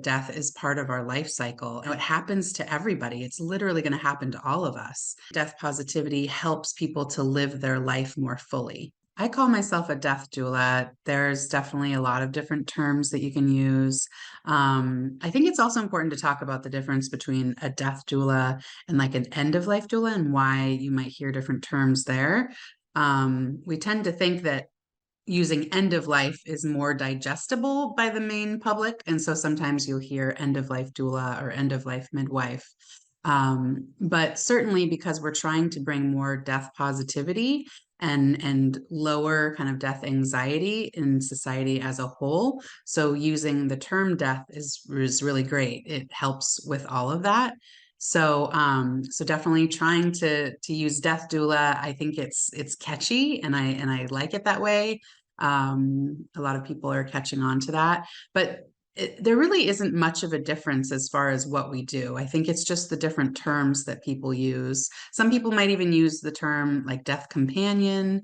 Death is part of our life cycle. It happens to everybody. It's literally going to happen to all of us. Death positivity helps people to live their life more fully. I call myself a death doula. There's definitely a lot of different terms that you can use. I think it's also important to talk about the difference between a death doula and like an end of life doula and why you might hear different terms there. We tend to think that using end of life is more digestible by the main public. And so sometimes you'll hear end of life doula or end of life midwife. But certainly because we're trying to bring more death positivity and lower kind of death anxiety in society as a whole. So using the term death is really great. It helps with all of that. So definitely trying to use death doula. I think it's catchy and I like it that way. A lot of people are catching on to that, but there really isn't much of a difference as far as what we do. I think it's just the different terms that people use. Some people might even use the term like death companion.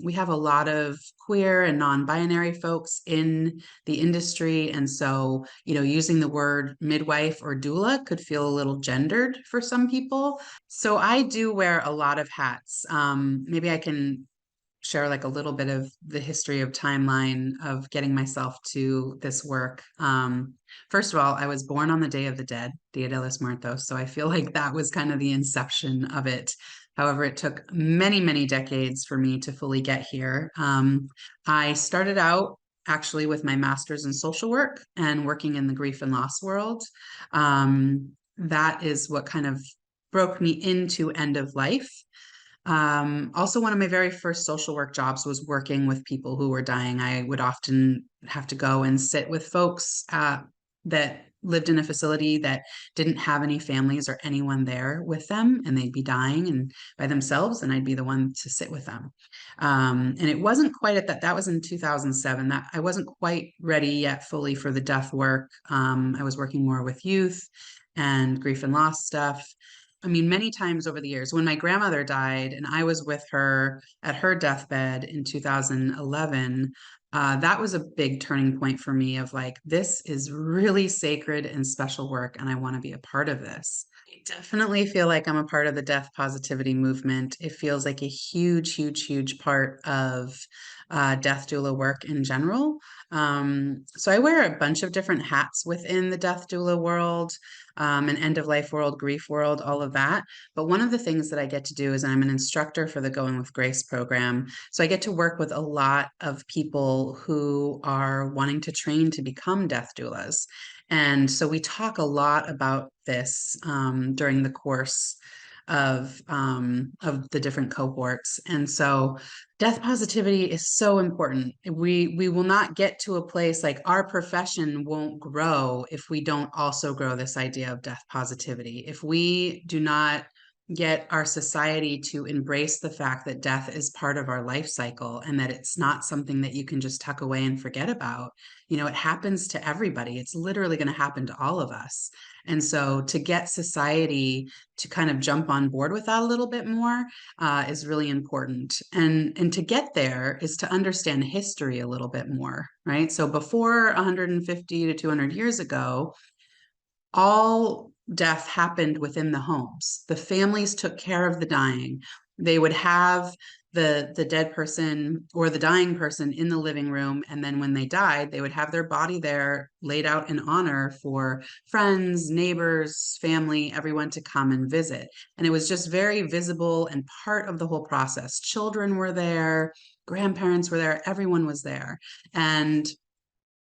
We have a lot of queer and non-binary folks in the industry. And so, using the word midwife or doula could feel a little gendered for some people. So I do wear a lot of hats. Maybe I can share like a little bit of the history of timeline of getting myself to this work. First of all, I was born on the Day of the Dead, Dia de los Muertos. So I feel like that was kind of the inception of it. However, it took many, many decades for me to fully get here. I started out actually with my master's in social work and working in the grief and loss world. That is what kind of broke me into end of life. Also, one of my very first social work jobs was working with people who were dying. I would often have to go and sit with folks that lived in a facility that didn't have any families or anyone there with them, and they'd be dying and by themselves, and I'd be the one to sit with them. And it wasn't quite at that. That was in 2007. That I wasn't quite ready yet fully for the death work. I was working more with youth and grief and loss stuff. I mean, many times over the years, when my grandmother died and I was with her at her deathbed in 2011, that was a big turning point for me of like, this is really sacred and special work, and I want to be a part of this. I definitely feel like I'm a part of the death positivity movement. It feels like a huge, huge, huge part of death doula work in general. So I wear a bunch of different hats within the death doula world, and end of life world, grief world, all of that. But one of the things that I get to do is I'm an instructor for the Going with Grace program. So I get to work with a lot of people who are wanting to train to become death doulas. And so we talk a lot about this during the course of the different cohorts. And so death positivity is so important. We will not get to a place like our profession won't grow if we don't also grow this idea of death positivity. If we do not get our society to embrace the fact that death is part of our life cycle and that it's not something that you can just tuck away and forget about. It happens to everybody. It's literally going to happen to all of us. And so to get society to kind of jump on board with that a little bit more is really important. And to get there is to understand history a little bit more, right? So before 150 to 200 years ago, all death happened within the homes. The families took care of the dying. They would have the dead person or the dying person in the living room. And then when they died, they would have their body there laid out in honor for friends, neighbors, family, everyone to come and visit. And it was just very visible and part of the whole process. Children were there, grandparents were there, everyone was there. And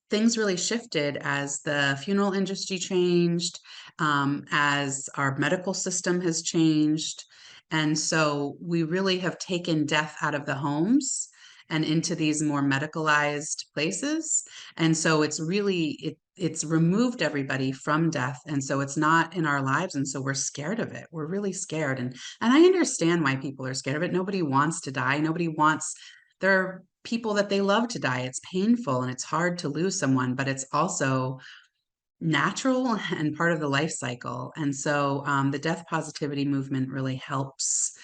things really shifted as the funeral industry changed, as our medical system has changed. And so we really have taken death out of the homes and into these more medicalized places. And so it's removed everybody from death. And so it's not in our lives. And so we're scared of it. We're really scared. And I understand why people are scared of it. Nobody wants to die. Nobody wants their people that they love to die. It's painful and it's hard to lose someone, but it's also natural and part of the life cycle. And so the death positivity movement really helps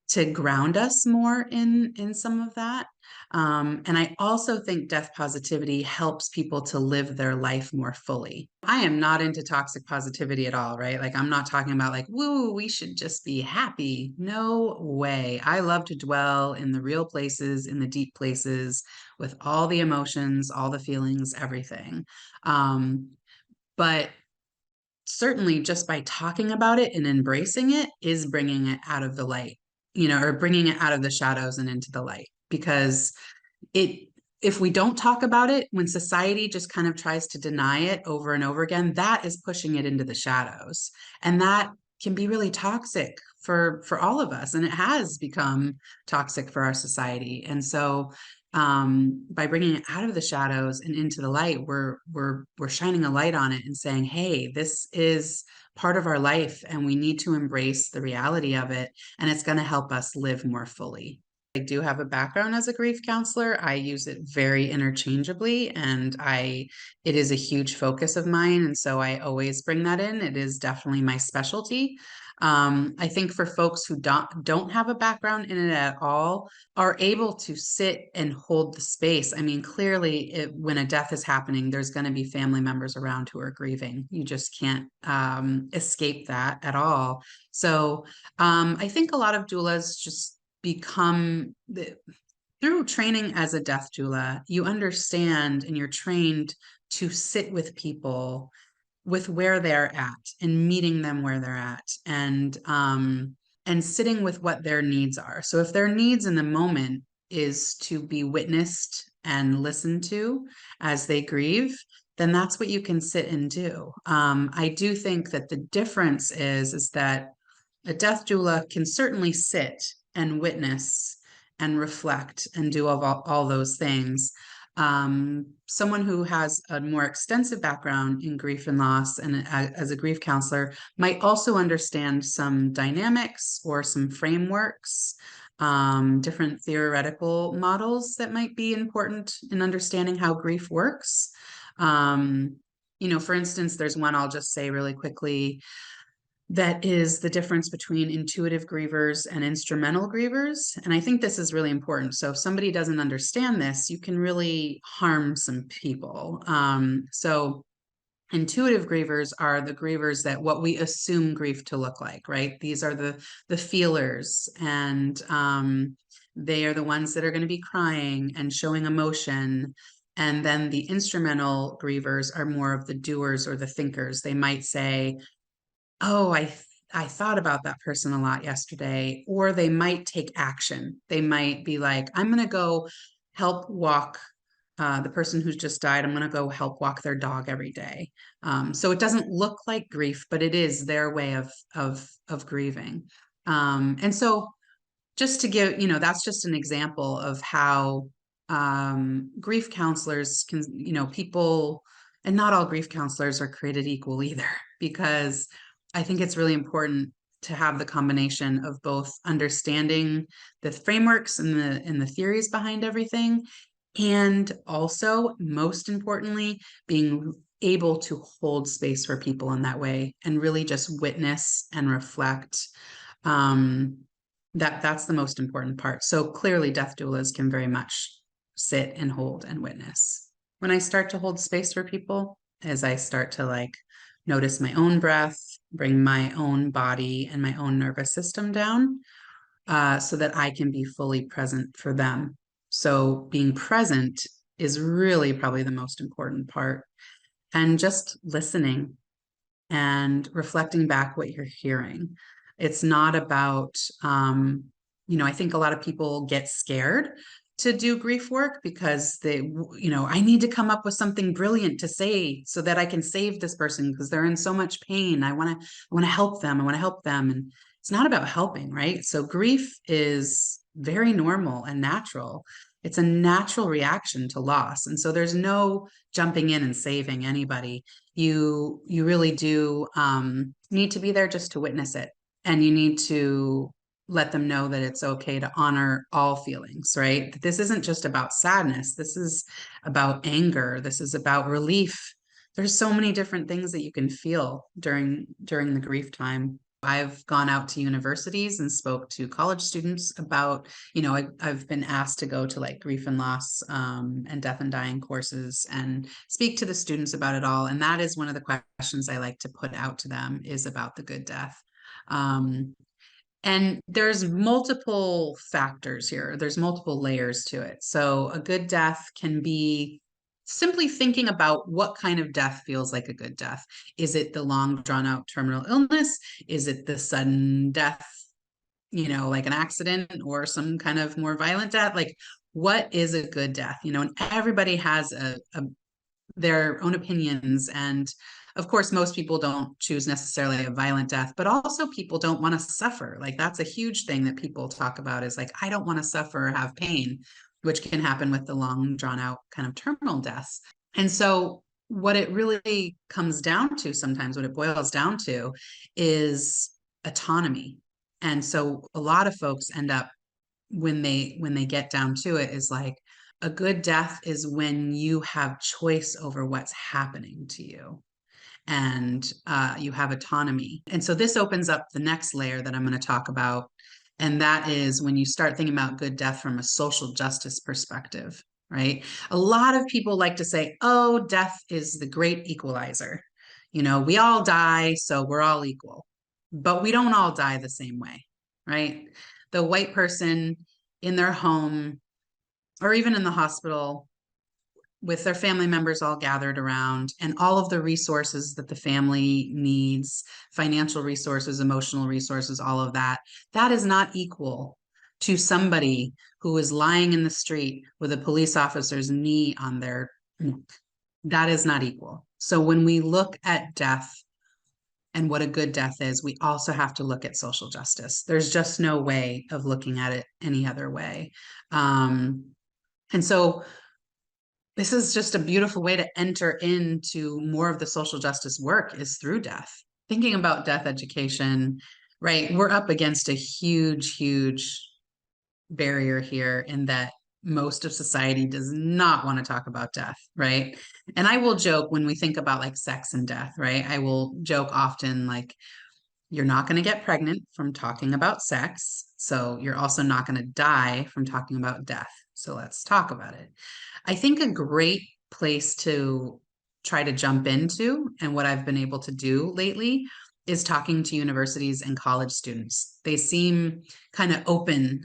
to ground us more in some of that. And I also think death positivity helps people to live their life more fully. I am not into toxic positivity at all, right? Like, I'm not talking about like, woo, we should just be happy. No way. I love to dwell in the real places, in the deep places, with all the emotions, all the feelings, everything. But certainly just by talking about it and embracing it is bringing it out of the light, or bringing it out of the shadows and into the light. Because it if we don't talk about it, when society just kind of tries to deny it over and over again, that is pushing it into the shadows, and that can be really toxic for all of us, and it has become toxic for our society. And so by bringing it out of the shadows and into the light, we're shining a light on it and saying, hey, this is part of our life and we need to embrace the reality of it, and it's going to help us live more fully. I do have a background as a grief counselor. I use it very interchangeably, and it is a huge focus of mine. And so I always bring that in. It is definitely my specialty. I think for folks who don't have a background in it at all, are able to sit and hold the space. I mean, clearly, when a death is happening, there's going to be family members around who are grieving. You just can't escape that at all. So I think a lot of doulas just through training as a death doula, you understand and you're trained to sit with people with where they're at and meeting them where they're at, and sitting with what their needs are. So if their needs in the moment is to be witnessed and listened to as they grieve, then that's what you can sit and do. I do think that the difference is that a death doula can certainly sit and witness and reflect and do all those things. Someone who has a more extensive background in grief and loss and as a grief counselor might also understand some dynamics or some frameworks, different theoretical models that might be important in understanding how grief works. For instance, there's one I'll just say really quickly that is the difference between intuitive grievers and instrumental grievers. And I think this is really important. So if somebody doesn't understand this, you can really harm some people. So intuitive grievers are the grievers that what we assume grief to look like, right? These are the feelers, and they are the ones that are going to be crying and showing emotion. And then the instrumental grievers are more of the doers or the thinkers. They might say, oh, I thought about that person a lot yesterday, or they might take action. They might be like, I'm going to go help walk the person who's just died. I'm going to go help walk their dog every day. So it doesn't look like grief, but it is their way of grieving. And so just to give, that's just an example of how grief counselors can, people, and not all grief counselors are created equal either, because I think it's really important to have the combination of both understanding the frameworks and the theories behind everything, and also, most importantly, being able to hold space for people in that way and really just witness and reflect. That's the most important part. So clearly, death doulas can very much sit and hold and witness. When I start to hold space for people, as I start to notice my own breath, bring my own body and my own nervous system down, so that I can be fully present for them. So being present is really probably the most important part, and just listening and reflecting back what you're hearing. It's not about, I think a lot of people get scared to do grief work because I need to come up with something brilliant to say so that I can save this person because they're in so much pain. I want to help them. I want to help them. And it's not about helping, right? So grief is very normal and natural. It's a natural reaction to loss. And so there's no jumping in and saving anybody. You really do need to be there just to witness it. And you need to let them know that it's okay to honor all feelings, right? This isn't just about sadness. This is about anger. This is about relief. There's so many different things that you can feel during the grief time. I've gone out to universities and spoke to college students about, I've been asked to go to like grief and loss and death and dying courses and speak to the students about it all. And that is one of the questions I like to put out to them, is about the good death. And there's multiple factors here. There's multiple layers to it. So a good death can be simply thinking about what kind of death feels like a good death. Is it the long drawn out terminal illness? Is it the sudden death, like an accident or some kind of more violent death? Like, what is a good death? And everybody has their own opinions. And of course, most people don't choose necessarily a violent death, but also people don't want to suffer. Like, that's a huge thing that people talk about, is like, I don't want to suffer or have pain, which can happen with the long drawn out kind of terminal deaths. And so what it really comes down to, sometimes what it boils down to, is autonomy. And so a lot of folks end up, when they get down to it, is like, a good death is when you have choice over what's happening to you, and you have autonomy. And so this opens up the next layer that I'm going to talk about. And that is when you start thinking about good death from a social justice perspective, right? A lot of people like to say, oh, death is the great equalizer. We all die, so we're all equal. But we don't all die the same way, right? The white person in their home or even in the hospital with their family members all gathered around, and all of the resources that the family needs, financial resources, emotional resources, all of that, that is not equal to somebody who is lying in the street with a police officer's knee on their neck. That is not equal. So when we look at death and what a good death is, we also have to look at social justice. There's just no way of looking at it any other way. And so this is just a beautiful way to enter into more of the social justice work, is through death. Thinking about death education, right? We're up against a huge, huge barrier here, in that most of society does not want to talk about death, right? And I will joke, when we think about like sex and death, right? I will joke often, like, you're not going to get pregnant from talking about sex. So you're also not going to die from talking about death. So let's talk about it. I think a great place to try to jump into, and what I've been able to do lately, is talking to universities and college students. They seem kind of open.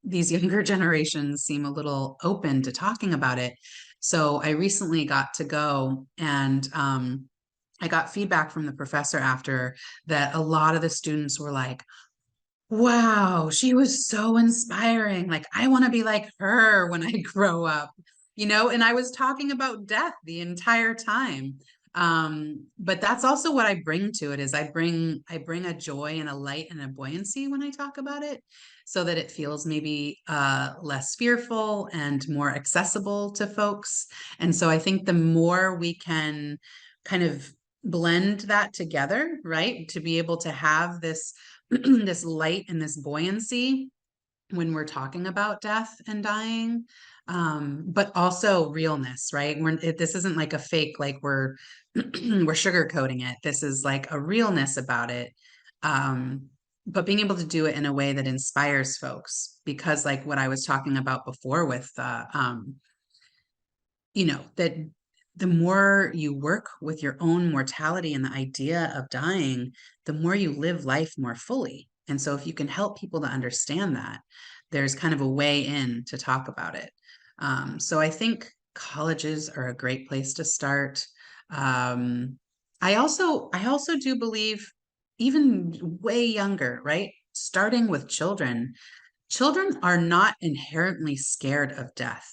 These younger generations seem a little open to talking about it. So I recently got to go, and I got feedback from the professor after, that a lot of the students were like, wow, she was so inspiring. Like, I want to be like her when I grow up, and I was talking about death the entire time. But that's also what I bring to it, is I bring a joy and a light and a buoyancy when I talk about it, so that it feels maybe less fearful and more accessible to folks. And so I think the more we can kind of blend that together, right, to be able to have this this light and this buoyancy when we're talking about death and dying, but also realness, right? This isn't like a fake, like we're we're sugarcoating it. This is like a realness about it, but being able to do it in a way that inspires folks, because like what I was talking about before with that the more you work with your own mortality and the idea of dying, the more you live life more fully. And so if you can help people to understand that, there's kind of a way in to talk about it. So I think colleges are a great place to start. I also do believe, even way younger, right? Starting with children. Children are not inherently scared of death.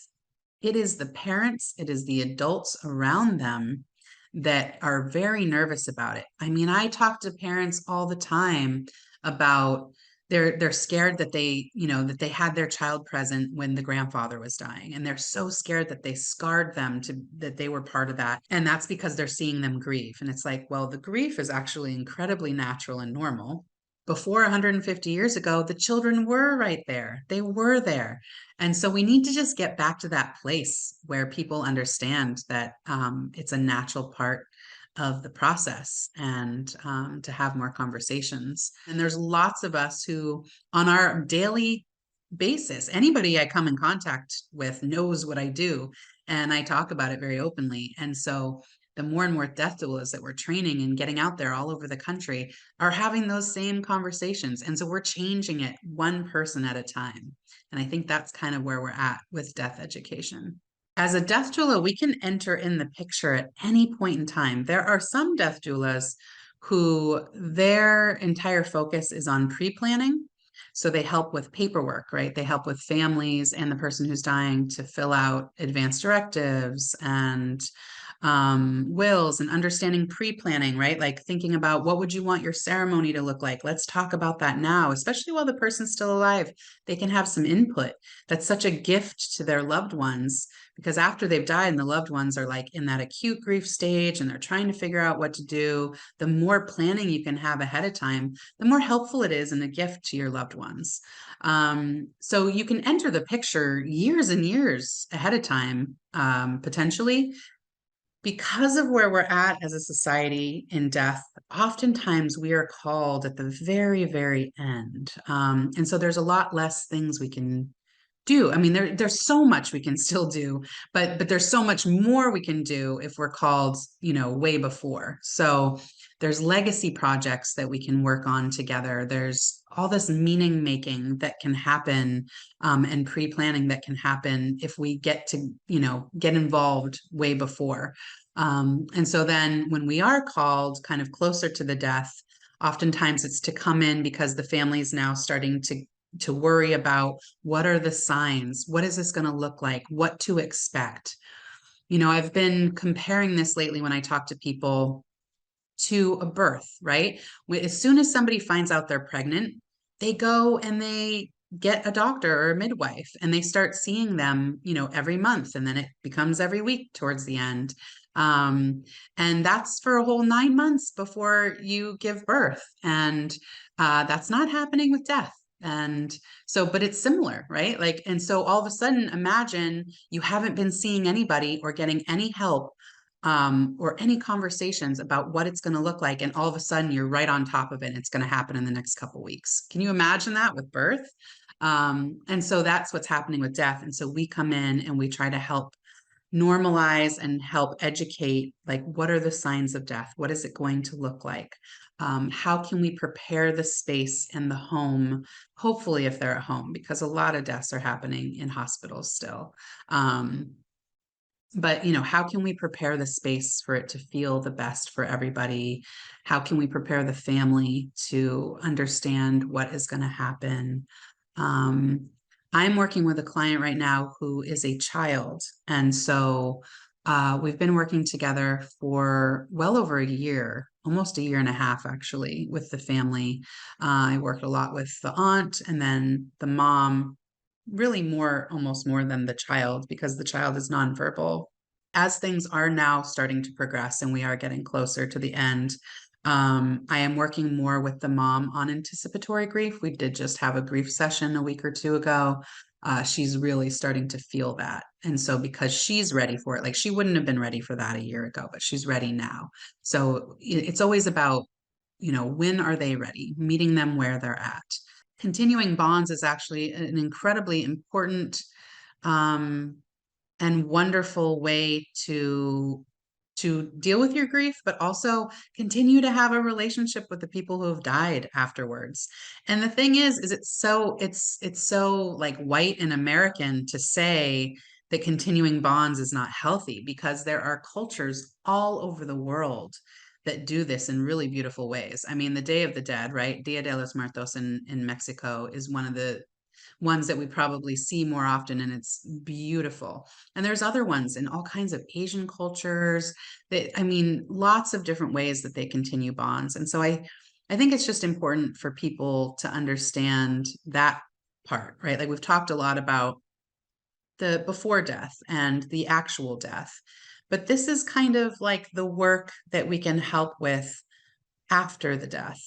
It is the parents, it is the adults around them that are very nervous about it. I mean, I talk to parents all the time about, they're scared that that they had their child present when the grandfather was dying, and they're so scared that they scarred them to that they were part of that, and that's because they're seeing them grieve. And it's like, well, the grief is actually incredibly natural and normal. before 150 years ago, the children were right there. They were there. And so we need to just get back to that place where people understand that it's a natural part of the process, and to have more conversations. And there's lots of us who, on our daily basis, anybody I come in contact with knows what I do, and I talk about it very openly. And so the more and more death doulas that we're training and getting out there all over the country are having those same conversations. And so we're changing it one person at a time. And I think that's kind of where we're at with death education. As a death doula, we can enter in the picture at any point in time. There are some death doulas who their entire focus is on pre-planning. So they help with paperwork, right? They help with families and the person who's dying to fill out advance directives and wills, and understanding pre-planning, right? Like thinking about, what would you want your ceremony to look like? Let's talk about that now, especially while the person's still alive. They can have some input. That's such a gift to their loved ones, because after they've died and the loved ones are like in that acute grief stage and they're trying to figure out what to do, the more planning you can have ahead of time, the more helpful it is and a gift to your loved ones. So you can enter the picture years and years ahead of time, potentially. Because of where we're at as a society in death, oftentimes we are called at the very, very end. And so there's a lot less things we can do. I mean, there's so much we can still do, but there's so much more we can do if we're called, way before. So there's legacy projects that we can work on together. There's all this meaning making that can happen, and pre-planning that can happen if we get to, get involved way before. And so then when we are called kind of closer to the death, oftentimes it's to come in because the family is now starting to worry about, what are the signs? What is this going to look like? What to expect? I've been comparing this lately when I talk to people to a birth, right? As soon as somebody finds out they're pregnant, they go and they get a doctor or a midwife, and they start seeing them, every month, and then it becomes every week towards the end. And that's for a whole 9 months before you give birth. And that's not happening with death. And so, but it's similar, right? Like, and so all of a sudden, imagine you haven't been seeing anybody or getting any help, or any conversations about what it's going to look like. And all of a sudden you're right on top of it. And it's going to happen in the next couple of weeks. Can you imagine that with birth? And so that's what's happening with death. And so we come in and we try to help normalize and help educate, like, what are the signs of death? What is it going to look like? How can we prepare the space and the home, hopefully if they're at home, because a lot of deaths are happening in hospitals still. But how can we prepare the space for it to feel the best for everybody? How can we prepare the family to understand what is going to happen? I'm working with a client right now who is a child. And so we've been working together for well over a year, almost a year and a half, actually, with the family. I worked a lot with the aunt and then the mom, really almost more than the child, because the child is nonverbal. As things are now starting to progress and we are getting closer to the end, I am working more with the mom on anticipatory grief. We did just have a grief session a week or two ago. She's really starting to feel that. And so because she's ready for it, like she wouldn't have been ready for that a year ago, but she's ready now. So it's always about, when are they ready? Meeting them where they're at. Continuing bonds is actually an incredibly important, and wonderful way to deal with your grief, but also continue to have a relationship with the people who have died afterwards. And the thing is it's so like white and American to say that continuing bonds is not healthy, because there are cultures all over the world that do this in really beautiful ways. I mean, the Day of the Dead, right? Dia de los Muertos in Mexico is one of the ones that we probably see more often, and it's beautiful. And there's other ones in all kinds of Asian cultures that, I mean, lots of different ways that they continue bonds. And so I think it's just important for people to understand that part, right? Like we've talked a lot about the before death and the actual death, but this is kind of like the work that we can help with after the death.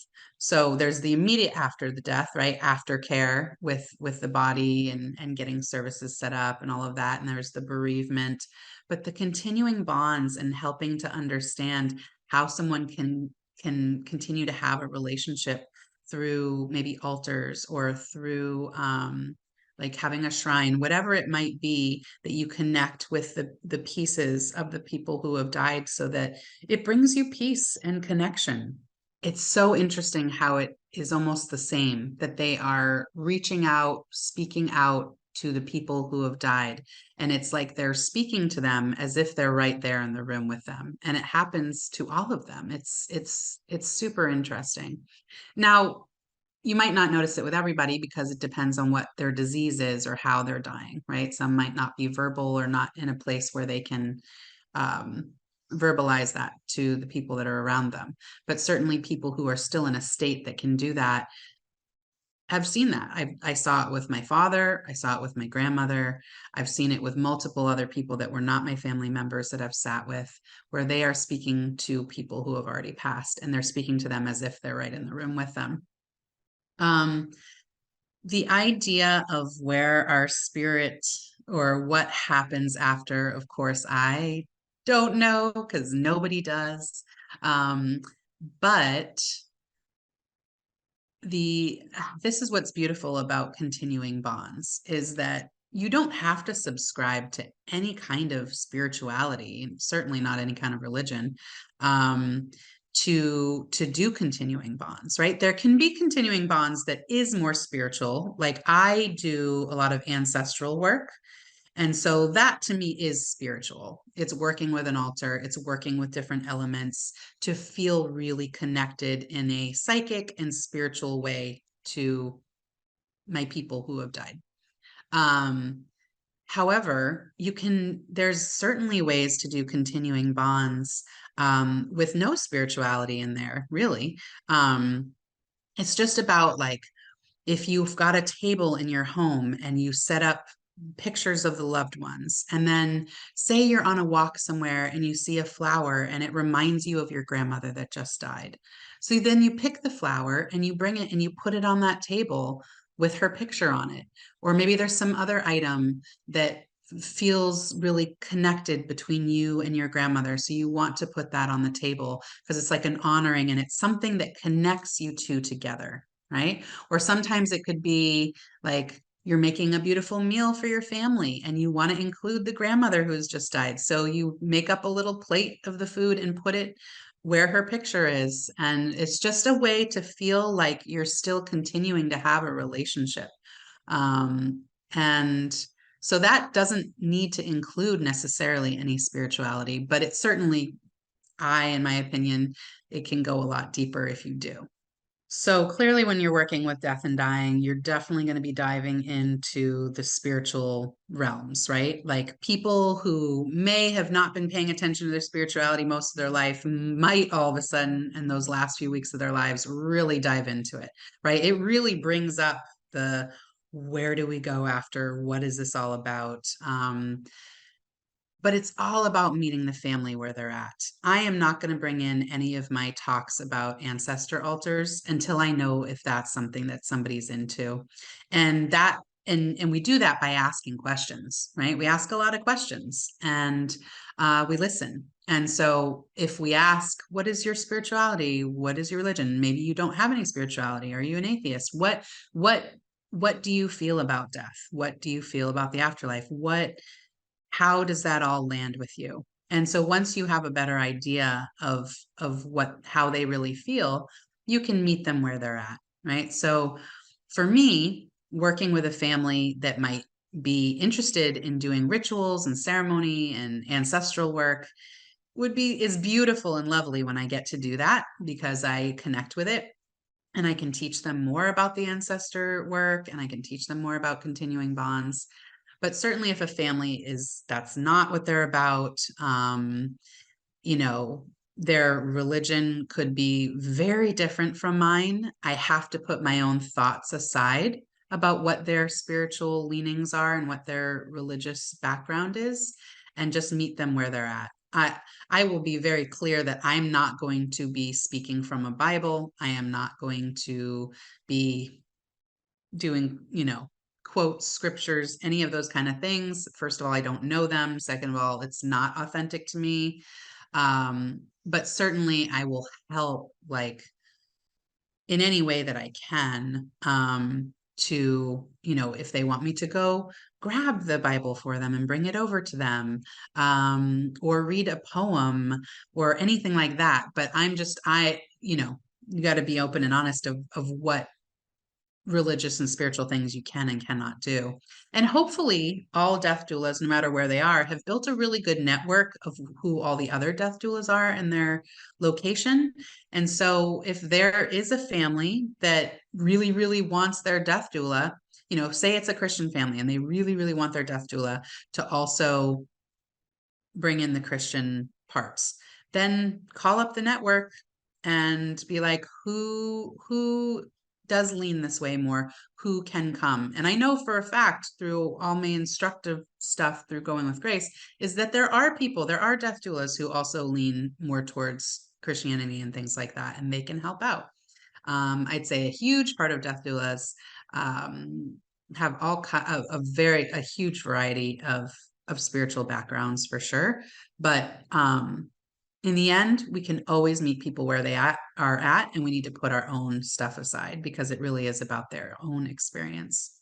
So there's the immediate after the death, right? Aftercare with the body and getting services set up and all of that. And there's the bereavement, but the continuing bonds and helping to understand how someone can continue to have a relationship through maybe altars or through like having a shrine, whatever it might be, that you connect with the pieces of the people who have died so that it brings you peace and connection. It's so interesting how it is almost the same, that they are reaching out, speaking out to the people who have died. And it's like they're speaking to them as if they're right there in the room with them. And it happens to all of them. It's super interesting. Now, you might not notice it with everybody because it depends on what their disease is or how they're dying, right? Some might not be verbal or not in a place where they can um, verbalize that to the people that are around them. But certainly people who are still in a state that can do that have seen that. I saw it with my father. I saw it with my grandmother. I've seen it with multiple other people that were not my family members that I've sat with, where they are speaking to people who have already passed, and they're speaking to them as if they're right in the room with them. Um, the idea of where our spirit or what happens after, of course, I don't know because nobody does. Um, but this is what's beautiful about continuing bonds, is that you don't have to subscribe to any kind of spirituality, certainly not any kind of religion, um, to do continuing bonds, right? There can be continuing bonds that is more spiritual. Like I do a lot of ancestral work, and so that to me is spiritual. It's working with an altar, it's working with different elements to feel really connected in a psychic and spiritual way to my people who have died. Um, However, there's certainly ways to do continuing bonds with no spirituality in there, really. It's just about like, if you've got a table in your home and you set up pictures of the loved ones, and then say you're on a walk somewhere and you see a flower and it reminds you of your grandmother that just died. So then you pick the flower and you bring it and you put it on that table with her picture on it. Or maybe there's some other item that feels really connected between you and your grandmother. So you want to put that on the table because it's like an honoring and it's something that connects you two together, right? Or sometimes it could be like you're making a beautiful meal for your family and you want to include the grandmother who's just died. So you make up a little plate of the food and put it where her picture is. And it's just a way to feel like you're still continuing to have a relationship. And so that doesn't need to include necessarily any spirituality, but it certainly, in my opinion, it can go a lot deeper if you do. So clearly, when you're working with death and dying, you're definitely going to be diving into the spiritual realms, right? Like people who may have not been paying attention to their spirituality most of their life might all of a sudden, in those last few weeks of their lives, really dive into it, right? It really brings up the where do we go after? What is this all about? But it's all about meeting the family where they're at. I am not going to bring in any of my talks about ancestor altars until I know if that's something that somebody's into. And that and we do that by asking questions, right? We ask a lot of questions and we listen. And so if we ask, what is your spirituality? What is your religion? Maybe you don't have any spirituality. Are you an atheist? What do you feel about death? What do you feel about the afterlife? How does that all land with you? And so once you have a better idea of how they really feel, you can meet them where they're at, right? So for me, working with a family that might be interested in doing rituals and ceremony and ancestral work is beautiful and lovely when I get to do that because I connect with it and I can teach them more about the ancestor work and I can teach them more about continuing bonds. But certainly if a family that's not what they're about, you know, their religion could be very different from mine. I have to put my own thoughts aside about what their spiritual leanings are and what their religious background is and just meet them where they're at. I will be very clear that I'm not going to be speaking from a Bible. I am not going to be doing, quotes, scriptures, any of those kind of things. First of all, I don't know them. Second of all, it's not authentic to me. But certainly I will help, like, in any way that I can, to, if they want me to go grab the Bible for them and bring it over to them, or read a poem or anything like that. But you got to be open and honest of what religious and spiritual things you can and cannot do. And hopefully all death doulas, no matter where they are, have built a really good network of who all the other death doulas are in their location. And so if there is a family that really, really wants their death doula, say it's a Christian family and they really, really want their death doula to also bring in the Christian parts, then call up the network and be like, who does lean this way more, who can come. And I know for a fact through all my instructive stuff through Going with Grace is that there are death doulas who also lean more towards Christianity and things like that, and they can help out. I'd say a huge part of death doulas have a huge variety of spiritual backgrounds for sure. But in the end, we can always meet people where they are at, and we need to put our own stuff aside because it really is about their own experience.